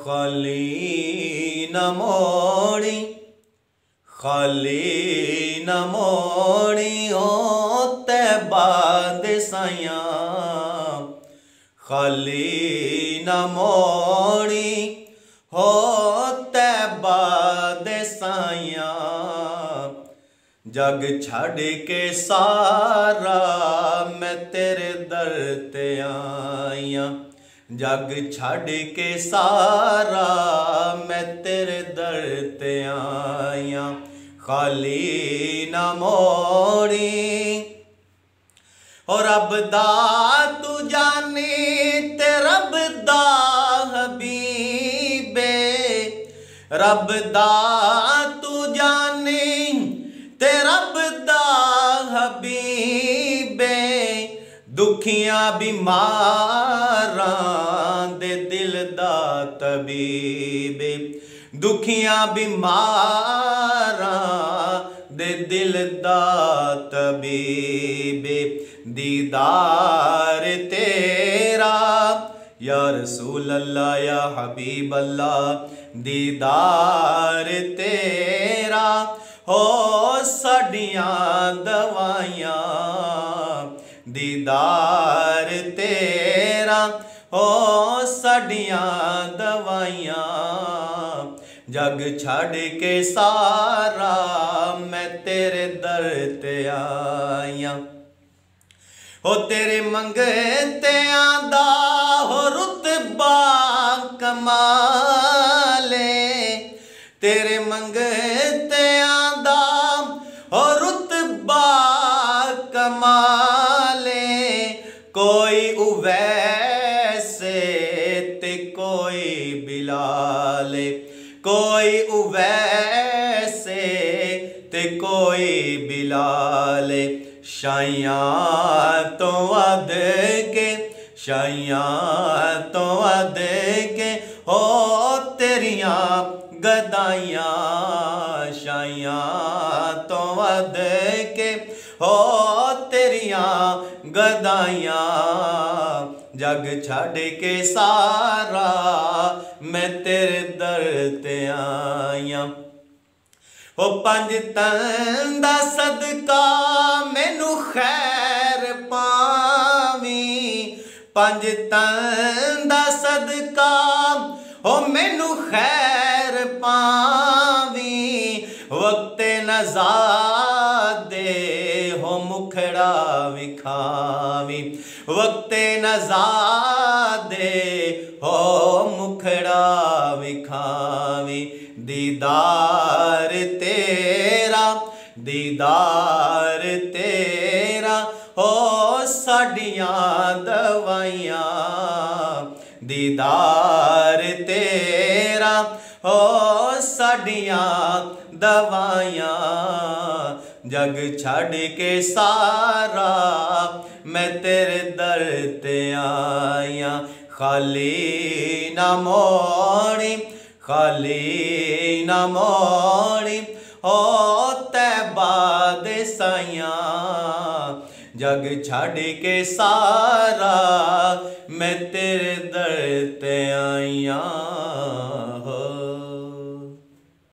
खाली न मोड़ी, खाली न मोड़ी ओ तैबा दे साइयां, खाली न मोड़ी हो तैबा दे साइयां। जग छड़ के सारा मैं तेरे दर ते आइयां, जग छड़ के सारा मैं तेरे दर ते आइयां। खाली न मोड़ी और रब दा तू जानी ते रब दा हबीबे, रब दा तू जानी ते रब दा हबीबे। दुखियां बीमारां दे दिल दा तबीबे, दुखियां बीमारां दे दिल दा तबीबे। दीदार तेरा या रसूल अल्लाह या हबीब अल्लाह, दीदार तेरा हो साडियां दवाइयां, दीदार तेरा हो साडियां दवाइयां। जग छड़ के सारा मैं तेरे दर ते आइयां, हो तेरे मंगते आंदा हो रुतबा कमाले, तेरे मंगते आंदा हो रुतबा कमाले। कोई उवैसे ते कोई बिलाले, कोई उवैसे ते कोई बिलाले। शाइयां तो अद के, शाइयां तो अद के हो तेरियां गदाइयां, शाइयां तो अद के हो तेरियां गदाइयां। जग छड़ के सारा मैं तेरे दर ते आइयां, ओ पंज तन दा सदका मैनू खैर पावी, पंज तन दा सदका ओ मैनू खैर पावी। वक्ते नज़ा दे हो मुखड़ा विखावी, वक्ते नज़ा दे हो मुखड़ा विखावी। दीदार तेरा, दीदार तेरा हो साडियां दवाइयां, दीदार तेरा हो साडियां दवाइयां। जग छड़ के सारा मैं तेरे दर ते आइयां। खाली न मोड़ी, खाली न मोड़ी हो तैबा दे साइयां। जग छड़ के सारा मैं तेरे दर ते आइयां।